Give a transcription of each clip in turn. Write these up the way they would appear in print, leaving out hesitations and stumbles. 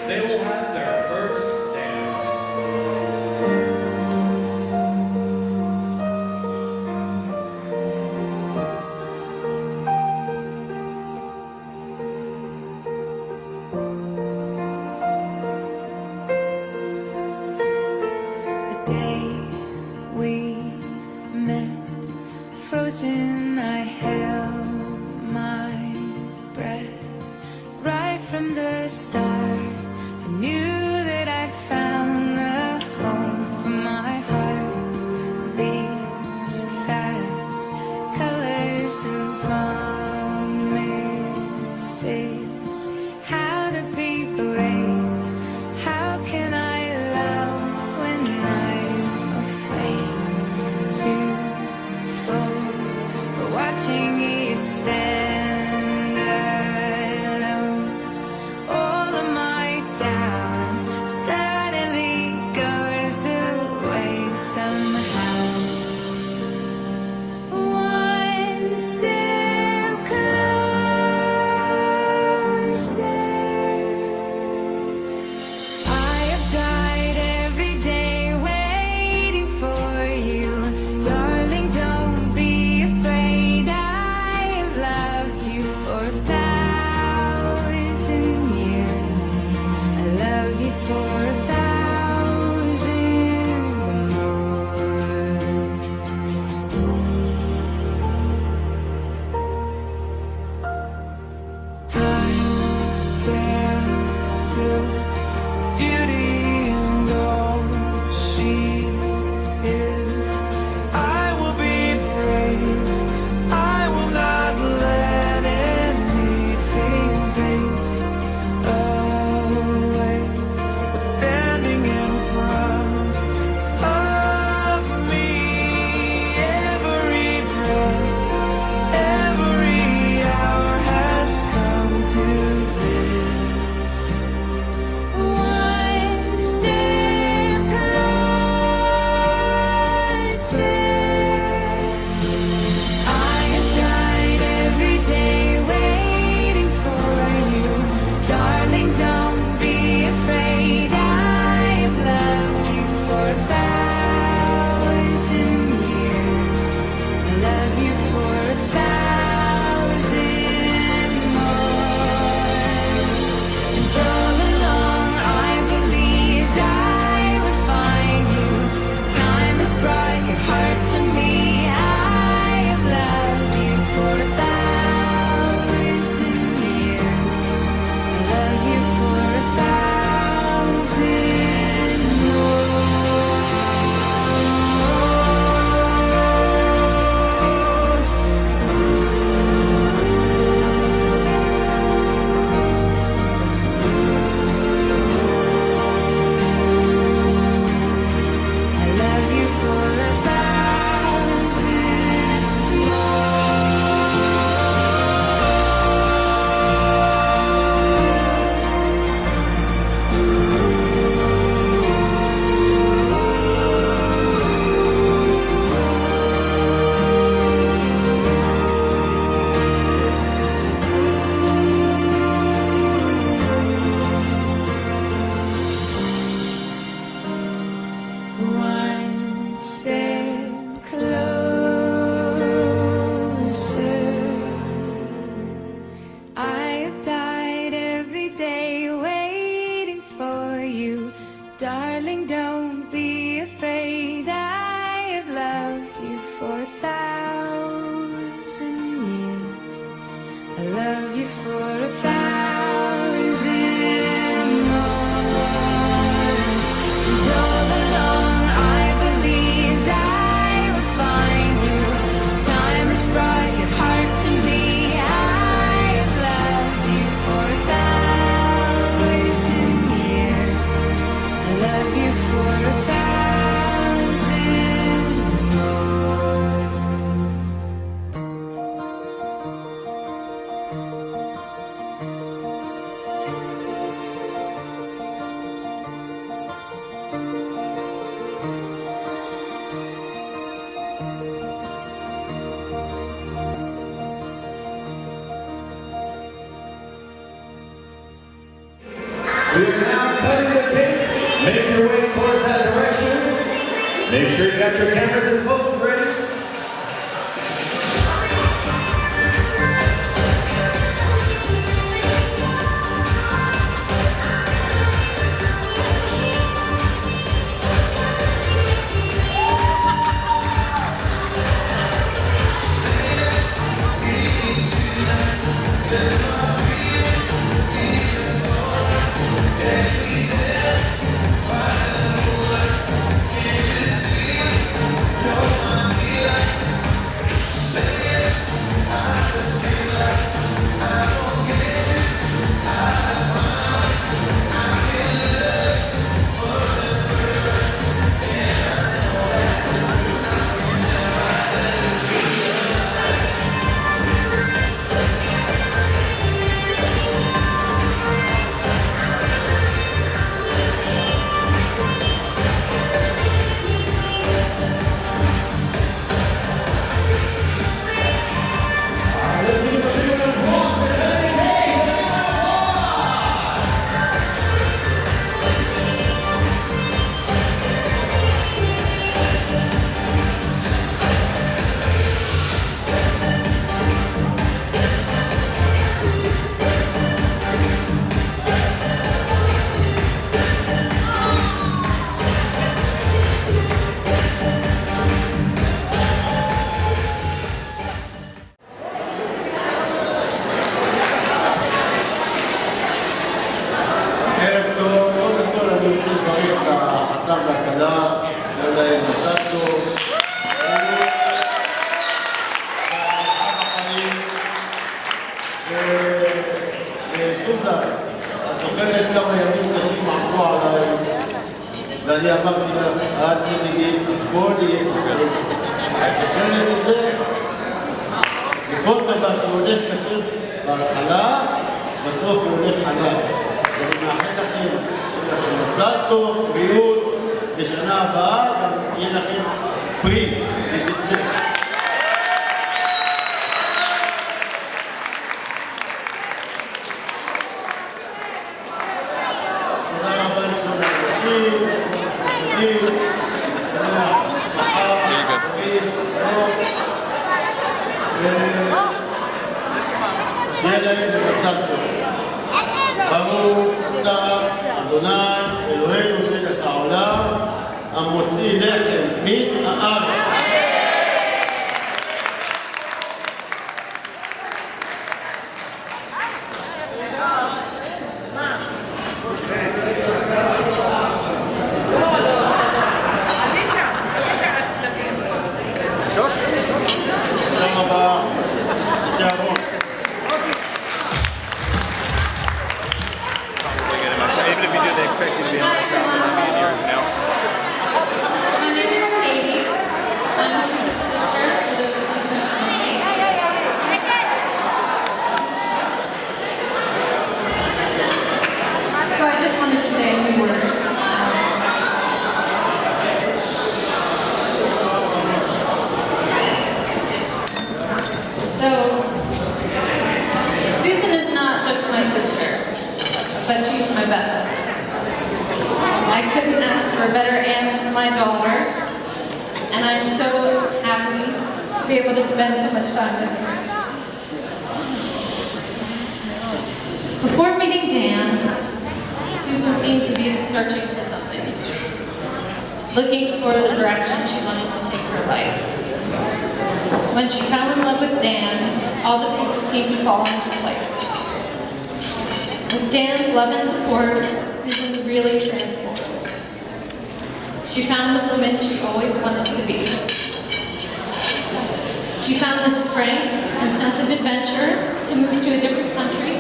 They will have their first dance. The day we met, frozen, I held my breath. Right from the start, I knew that I'd found the home for my heart. Beats fast, colors and promises. How to be brave? How can I love when I'm afraid to fall? But watching you stand. Love We are now cutting the cake. Make your way towards that direction. Make sure you got your cameras and phones ready. ואני אמרתי לך, את תדאגי, הכל יהיה בסדר. את זוכרת את זה? וכל דבר שהולך קשה בהתחלה, בסוף הוא הולך חלק. ואני מאחל לכם, מזל טוב, בריאות, בשנה הבאה גם יהיה לכם פרי ובטנך. ברוך אתה אדוני אלוהינו מלך העולם המוציא לחם מן הארץ. But she's my best friend. I couldn't ask for a better aunt for my daughter, and I'm so happy to be able to spend so much time with her. Before meeting Dan, Susan seemed to be searching for something, looking for the direction she wanted to take her life. When she fell in love with Dan, all the pieces seemed to fall into place. With Dan's love and support, Susan really transformed. She found the woman she always wanted to be. She found the strength and sense of adventure to move to a different country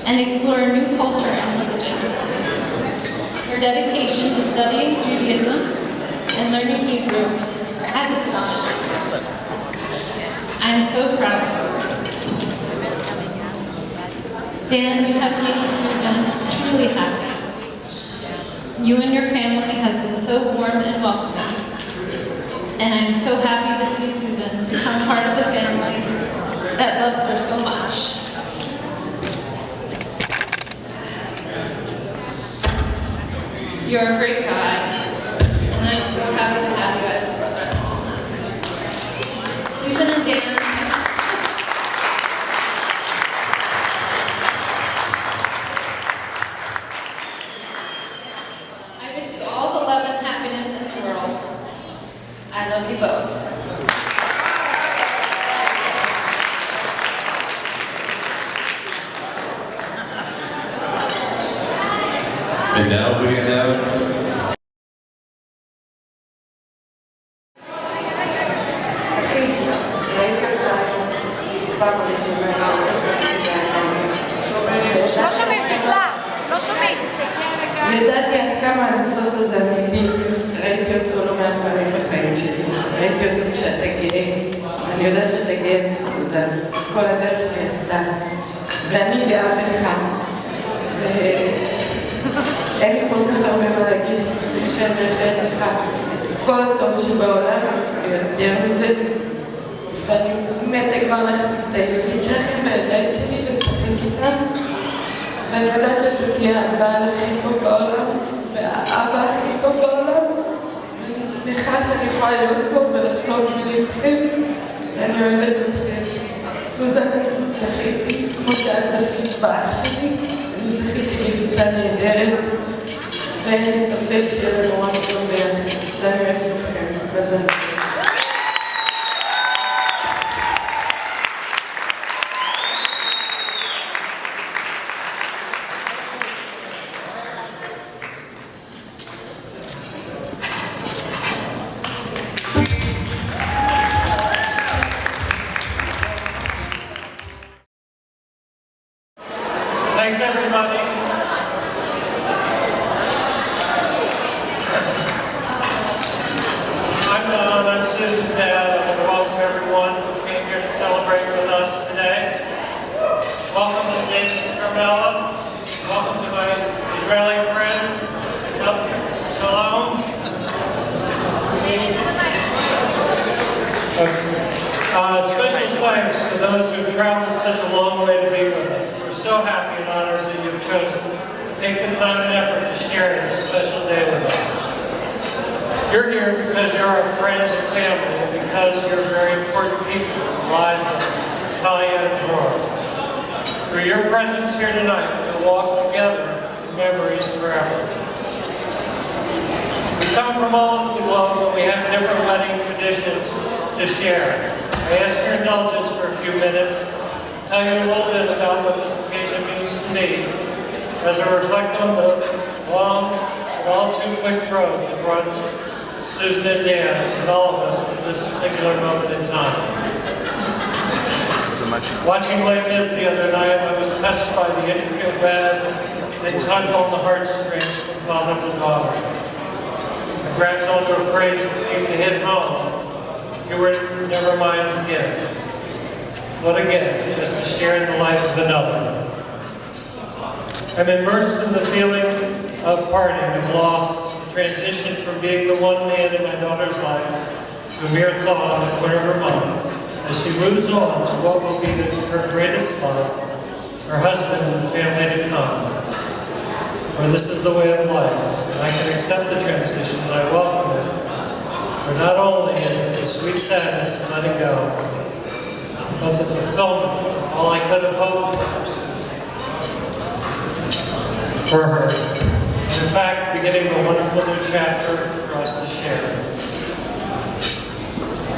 and explore a new culture and religion. Her dedication to studying Judaism and learning Hebrew has astonished me. I am so proud of her. Dan, you have made Susan truly happy. You and your family have been so warm and welcoming. And I'm so happy to see Susan become part of the family that loves her so much. You're a great guy, and I'm so happy to have you as a brother-in-law. Susan and Dan, I wish you all the love and happiness in the world. I love you both. And now we have אחי, ראיתי אותך פעם ראשונה, לא שומעים, תקלע, לא שומעים. ידעתי עד כמה הניצוץ הזה אמיתי, ראיתי אותו לא מעט פעמים בחיים שלי, ראיתי אותו כשאתה גאה, אני יודעת שאתה גאה בסודן, כל הדרך שהיא עשתה, ואני גאה בך, ואין לי כל כך הרבה מה להגיד, שאני מאחלת לך את כל הטוב שבעולם, ויותר מזה, ואני מתה כבר להחזיק את הילדים שלכם בידיים שלי לשחק איתם, ואני יודעת שאתה תהיה הבעל הכי טוב בעולם, והאבא הכי טוב בעולם, ואני שמחה שאני יכולה להיות פה ולחלוק לי אתכם, ואני אוהבת אתכם. סוזן, זכיתי, כמו שאת זכית באח שלי, אני זכיתי בגיסה נהדרת, ואין לי ספק שיהיה לנו רק טוב ביחד, ואני אוהבת אתכם. מזל. Thanks, everybody. I'm Susan's dad. I want to welcome everyone who came here to celebrate with us today. Welcome to David and Carmela. Welcome to my Israeli friends. Shalom. Special thanks to those who have traveled such a long way to be with us. We're so happy and honored that you've chosen to take the time and effort to share this special day with us. You're here because you're our friends and family, and because you're very important people in the lives of Talia and Dror. Through your presence here tonight, we'll walk together in memories forever. We come from all over the globe, and we have different wedding traditions to share. I ask your indulgence for a few minutes to tell you a little bit about what this occasion means to me as I reflect on the long and all too quick road that runs Susan and Dan and all of us at this particular moment in time. Watching Les Mis the other night, I was touched by the intricate web that tugged on the heartstrings from father to daughter. I grabbed onto a phrase that seemed to hit home. You were never mine to give. What a gift, just to share in the life of another. I'm immersed in the feeling of parting and loss, the transition from being the one man in my daughter's life to a mere thought on the corner of her mind as she moves on to what will be her greatest love, her husband and the family to come. For this is the way of life, and I can accept the transition and I welcome it. For not only is it the sweet sadness of letting go, but the fulfillment of all I could have hoped for her. And in fact, beginning a wonderful new chapter for us to share.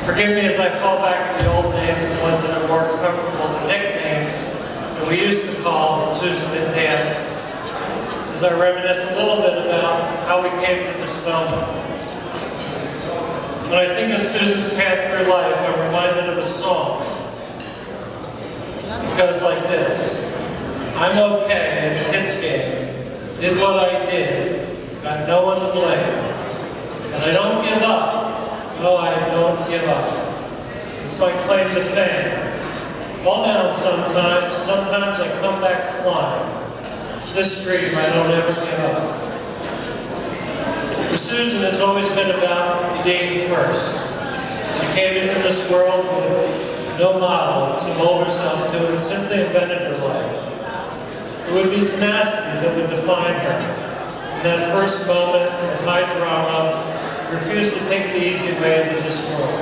Forgive me as I fall back to the old names, the ones that are more comfortable, the nicknames that we used to call Susan and Dan, as I reminisce a little bit about how we came to this moment. When I think of Susan's path through life, I'm reminded of a song. It goes like this: I'm okay in the kids' game, did what I did, got no one to blame. And I don't give up, no I don't give up. It's my claim to fame. Fall down sometimes I come back flying. This dream I don't ever give up. For Susan, it's always been about being first. She came into this world with no model to mold herself to and simply invented her life. It would be tenacity that would define her. that first moment of high drama, she refused to take the easy way into this world,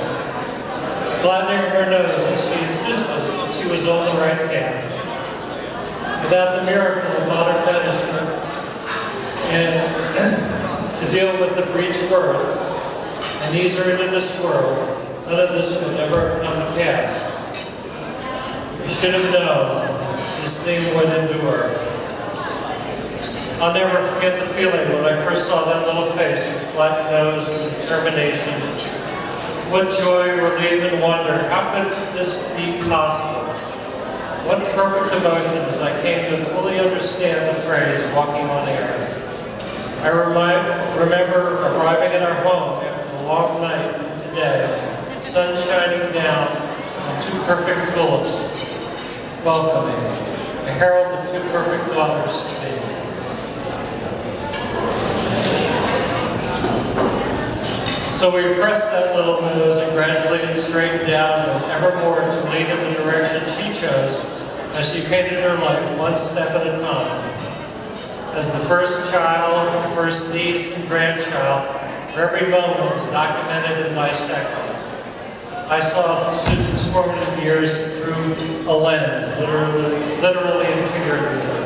flattening her nose as she insisted that she was on the right path. Without the miracle of modern medicine and to deal with the breech birth and ease her into this world, none of this would ever have come to pass. We should have known this thing would endure. I'll never forget the feeling when I first saw that little face with flat nose and determination. What joy, relief, and wonder. How could this be possible? What perfect emotion as I came to fully understand the phrase, walking on air. I remember arriving at our home after a long night into day, sun shining down on two perfect tulips, welcoming, a herald of two perfect daughters to be. So we pressed that little nose and gradually it straightened down and ever more to lead in the direction she chose as she painted her life one step at a time. As the first child, first niece and grandchild, every moment was documented and dissected. I saw Susan's formative years through a lens, literally and figuratively.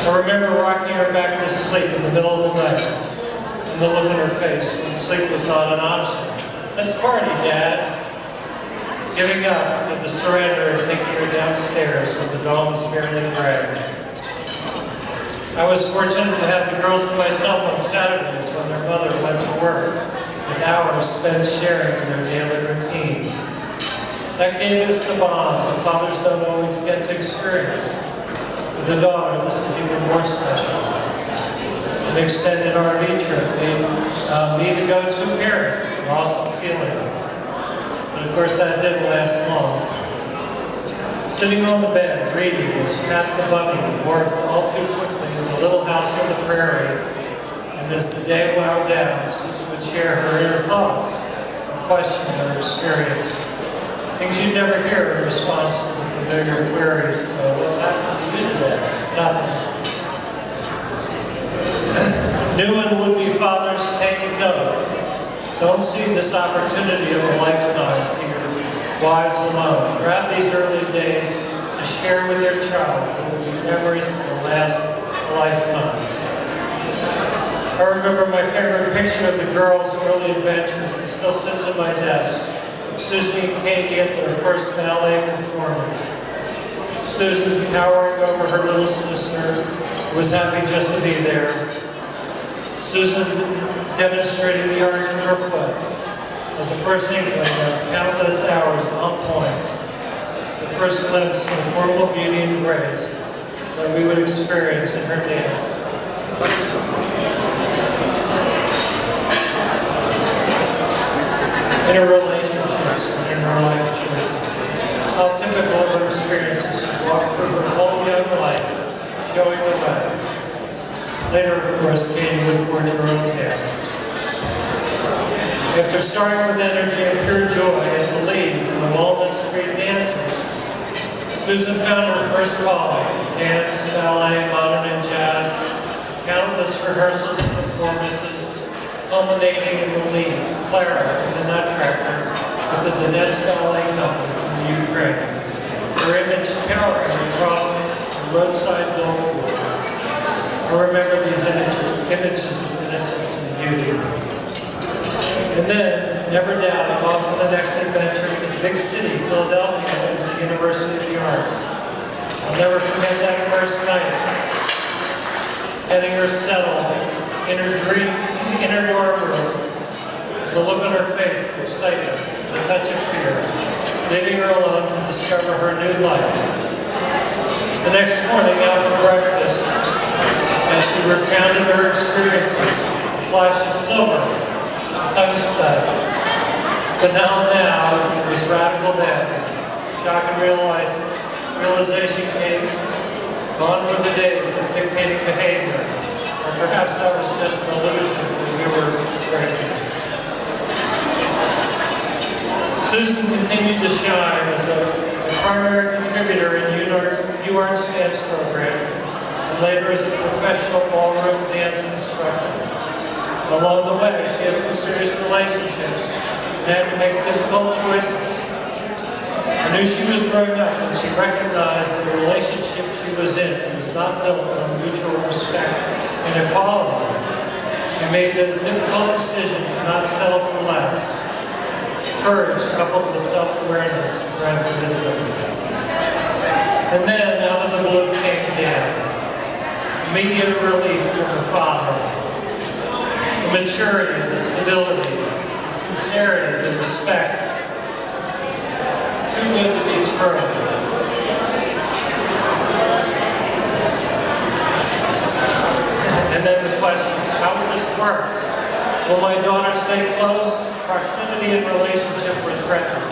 I remember rocking her back to sleep in the middle of the night, and the look on her face when sleep was not an option. Let's party, Dad. Giving up to the surrender and taking her downstairs when the dawn was barely gray. I was fortunate to have the girls to myself on Saturdays when their mother went to work, and hours spent sharing in their daily routines. That gave us a bond that fathers don't always get to experience. With a daughter, this is even more special. An extended RV trip made me the go-to parent, an awesome feeling. But of course that didn't last long. Sitting on the bed, reading, as Pat the bunny morphed all too quickly in the little house on the prairie, and as the day wound down, Susan would share her inner thoughts and question her experience. Things you'd never hear in response to the familiar queries. So what's happening to you today? Nothing. New and would-be fathers take note. Don't see this opportunity of a lifetime to your wives alone. Grab these early days to share with your child what will be memories that will last a lifetime. I remember my favorite picture of the girls' early adventures. It still sits on my desk. Susan and Katie at their first ballet performance. Susan towering over her little sister, was happy just to be there. Susan demonstrating the arch of her foot as the first inkling of countless hours on point. The first glimpse of formal beauty and grace that we would experience in her dance. In her relationships and in her life choices. How typical of her experiences she walked through her whole young life, showing the way. Later, of course, Katie would forge her own path. After starting with energy and pure joy as the lead in the Walnut Street Dancers, Susan found her first calling, dance, ballet, modern and jazz, countless rehearsals and performances, culminating in the lead, Clara in the Nutcracker, with the Donetsk Ballet Company from the Ukraine. Her image towering across the roadside billboard. I remember these images of innocence and beauty. And then, never doubting, off to the next adventure to the big city, Philadelphia, and the University of the Arts. I'll never forget that first night. Getting her settled in her dorm room, the look on her face of excitement, the touch of fear, leaving her alone to discover her new life. The next morning, after breakfast, as she recounted her experiences, a flash of silver, tongue stud. But now, it was radical then. Shock and realization came. Gone were the days of dictating behavior. Or perhaps that was just an illusion that we were breaking. Susan continued to shine as a primary contributor in UArt's dance program, and later as a professional ballroom dance instructor. Along the way, she had some serious relationships and had to make difficult choices. I knew she was growing up when she recognized that the relationship she was in was not built on mutual respect and equality. She made the difficult decision to not settle for less. Courage coupled with self-awareness bred wisdom. And then, out of the blue came death. Immediate relief from her father. The maturity, the stability, the sincerity, the respect. Too good to be true. And then the questions, how will this work? Will my daughter stay close? Proximity and relationship were threatened.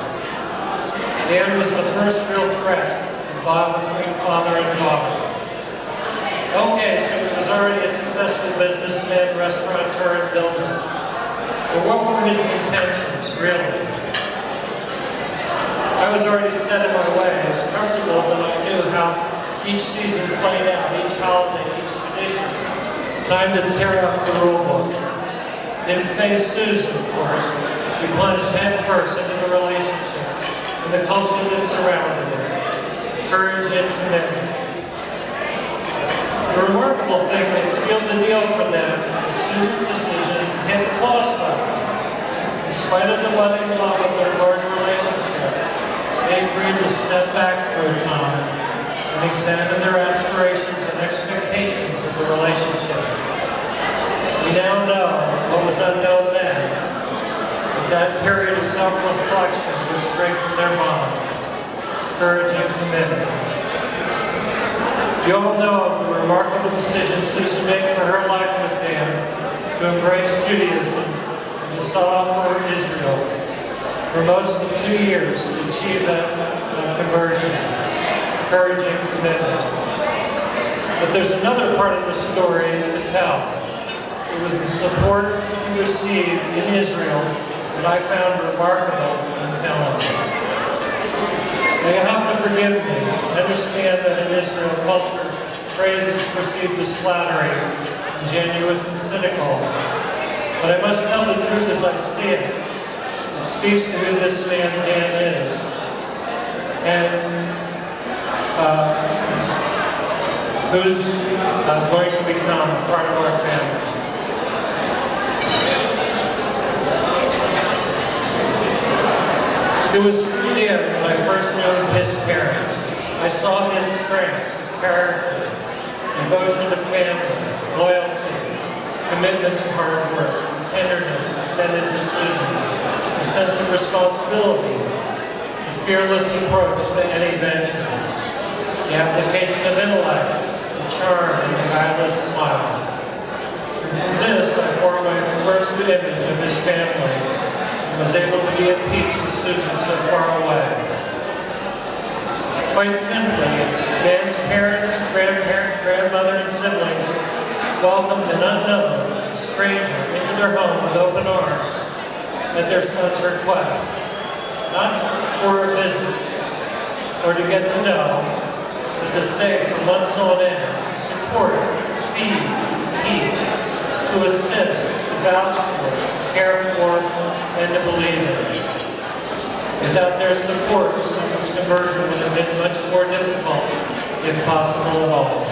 Dan was the first real threat, the bond between father and daughter. Okay, so he was already a successful businessman, restaurateur, and builder. But what were his intentions, really? I was already set in my ways, comfortable that I knew how each season played out, each holiday, each tradition. Time to tear up the rule book. Didn't face Susan, of course. She plunged headfirst into the relationship and the culture that surrounded it. Courage and commitment. The remarkable thing that sealed the deal for them was Susan's decision to hit the pause button. In spite of the budding love of their garden relationship, they agreed to step back for a time and examine their aspirations and expectations of the relationship. We now know what was unknown then, that period of self-reflection would strengthen their bond, courage and commitment. You all know of the remarkable decision Susan made for her life with Dan to embrace Judaism and to set off for Israel for most of 2 years to achieve that conversion, courage and commitment. But there's another part of the story to tell. It was the support she received in Israel that I found remarkable and telling. Now you have to forgive me. Understand that in Israel, culture, praise is perceived as flattery, ingenuous and cynical. But I must tell the truth as I see it. It speaks to who this man Dan is. And who's going to become part of our family. It was through Dan that I first knew his parents. I saw his strengths, character, devotion to family, loyalty, commitment to hard work, tenderness extended to Susan, a sense of responsibility, a fearless approach to any venture, the application of intellect, the charm, and the guileless smile. And from this, I formed my first image of his family, was able to be at peace with Susan so far away. Quite simply, Dan's parents, grandmother, and siblings welcomed an unknown stranger into their home with open arms at their son's request, not for a visit or to get to know, but to stay for months on end, to support, to feed, to teach, to assist, to vouch for, to care for, and to believe in. Without their support, Susan's conversion would have been much more difficult, if possible at all.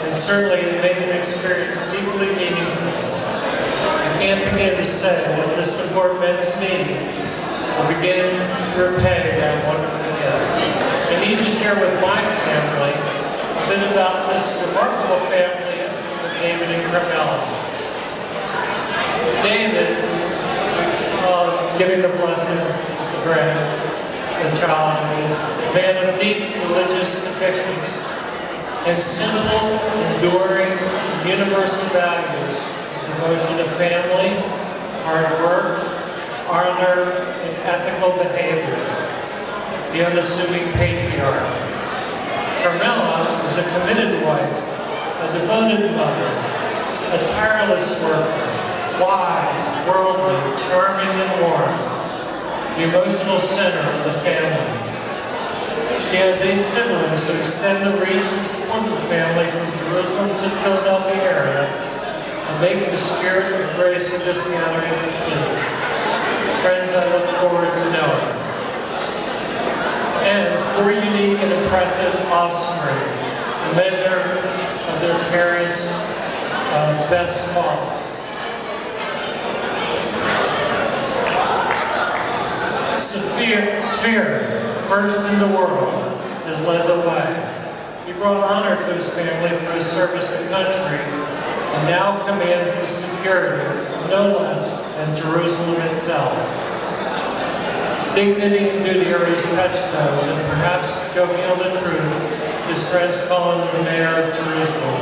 And certainly it made an experience deeply meaningful. I can't begin to say what this support meant to me, or begin to repay that wonderful gift. I need to share with my family a bit about this remarkable family of David and Carmela. David, giving the blessing to the child, is a man of deep religious convictions and simple, enduring, universal values, devotion to family, hard work, honor, and ethical behavior. The unassuming patriarch. Carmela is a committed wife, a devoted mother, a tireless worker, wise, worldly, charming, and warm, the emotional center of the family. She has 8 siblings who extend the reach and support the family from Jerusalem to the Philadelphia area and make the spirit and grace of this gathering complete. Friends I look forward to knowing. And 4 unique and impressive offspring, a measure of their parents' best qualities. Sphere, first in the world, has led the way. He brought honor to his family through his service to country, and now commands the security of no less than Jerusalem itself. Dignity and duty are his touchstones, and perhaps, joking on the truth, his friends call him the mayor of Jerusalem.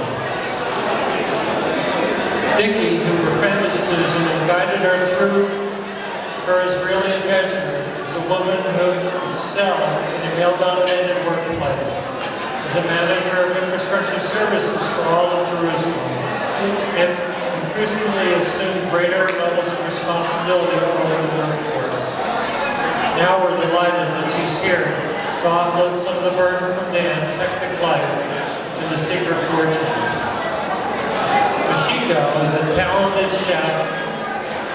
Dickie, who befriended Susan and guided her through her Israeli adventure, is a woman who excelled in a male-dominated workplace. As a manager of infrastructure services for all of Jerusalem, and increasingly assumed greater levels of responsibility over the workforce. Now we're delighted that she's here to offload some of the burden from Dan's hectic life and the secret fortune. Mashiko is a talented chef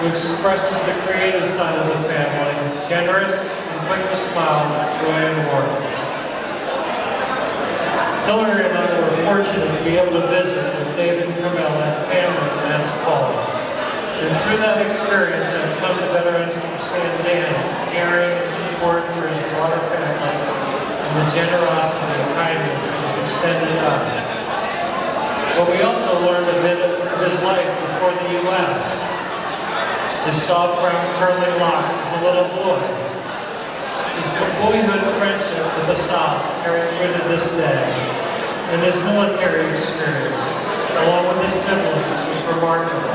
who expresses the creative side of the family, generous and quick to smile with joy and warmth. Hillary and I were fortunate to be able to visit with David and Carmela and family last fall. And through that experience, I've come to better understand Dan's caring and support for his broader family and the generosity and kindness he's extended to us. But we also learned a bit of his life before the U.S. His soft brown curling locks as a little boy. His boyhood friendship with the South carried through to this day. And his military experience, along with his siblings, was remarkable.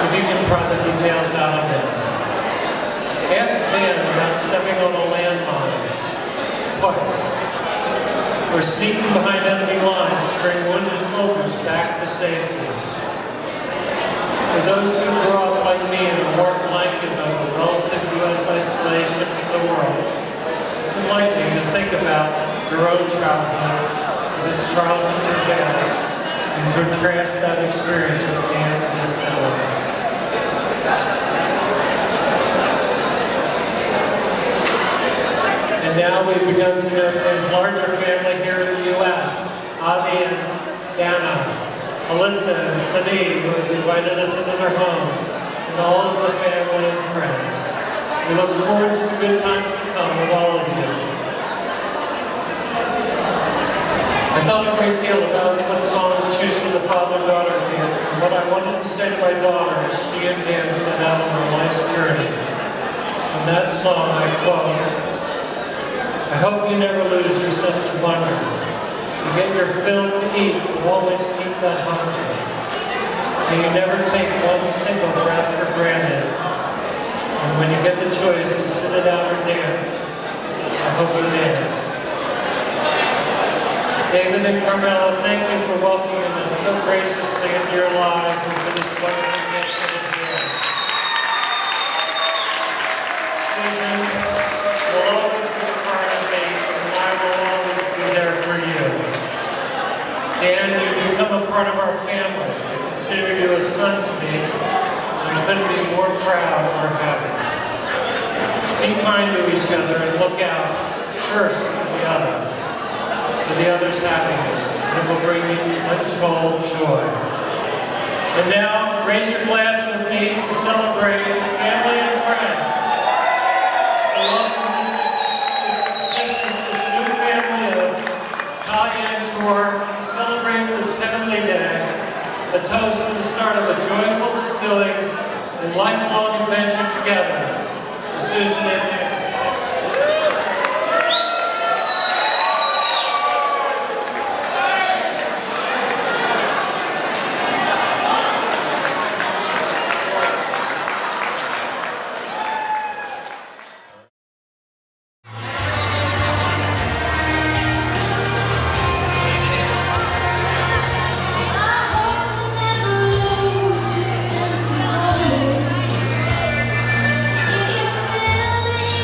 If you can pry the details out of it. Ask Dan about stepping on a landmine twice, or sneaking behind enemy lines to bring wounded soldiers back to safety. For those who grew up like me in a warm blanket of the relative U.S. isolation of the world, it's enlightening to think about your own childhood with its trials and travails, and contrast that experience with Dan and his siblings. And now we've begun to know his larger family here in the U.S., Avi and Dana, Alyssa and Sadi, who have invited us into their homes, and all of the family and friends. We look forward to the good times to come with all of you. I thought a great deal about what song to choose for the father-daughter dance, and what I wanted to say to my daughter as she and Dan set out on their life's journey. In that song, I quote, "I hope you never lose your sense of wonder. You get your fill to eat, but always keep that hunger. And you never take one single breath for granted. And when you get the choice to sit it out or dance, I hope you dance." David and Carmela, thank you for welcoming us so graciously into your lives and for this wonderful gift that is here. Susan will always be a part of me, and I will always be there for you. Dan, you've become a part of our family. I consider you a son to me, and I couldn't be more proud or happy. Be kind to each other and look out first for the other. For the other's happiness, and it will bring you untold joy. And now, raise your glass with me to celebrate family and friends. To welcome this new family of Talia and Dror to celebrate this heavenly day, a toast to the start of a joyful, fulfilling, and lifelong adventure together. To Susan and Nick. Do you feel the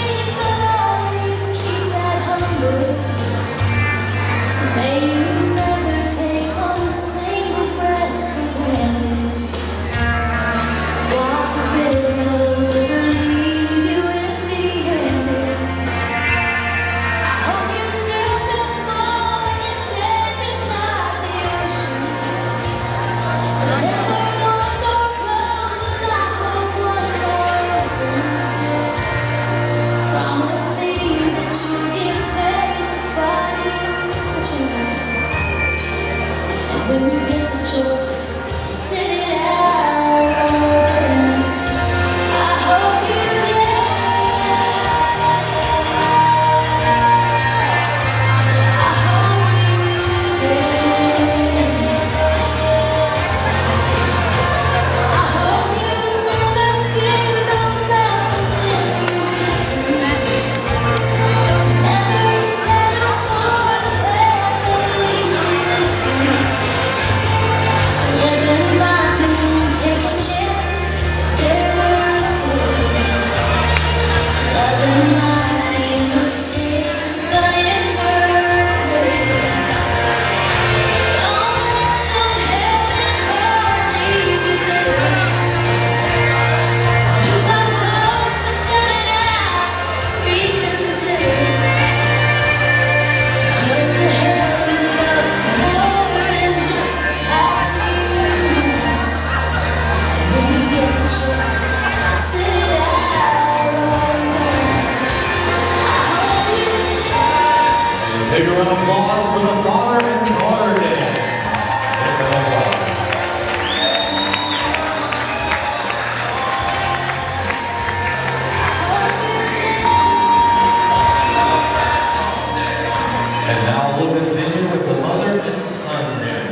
of applause for the father and daughter dance. And now we'll continue with the mother and son dance.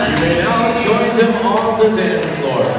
You may now join them on the dance floor.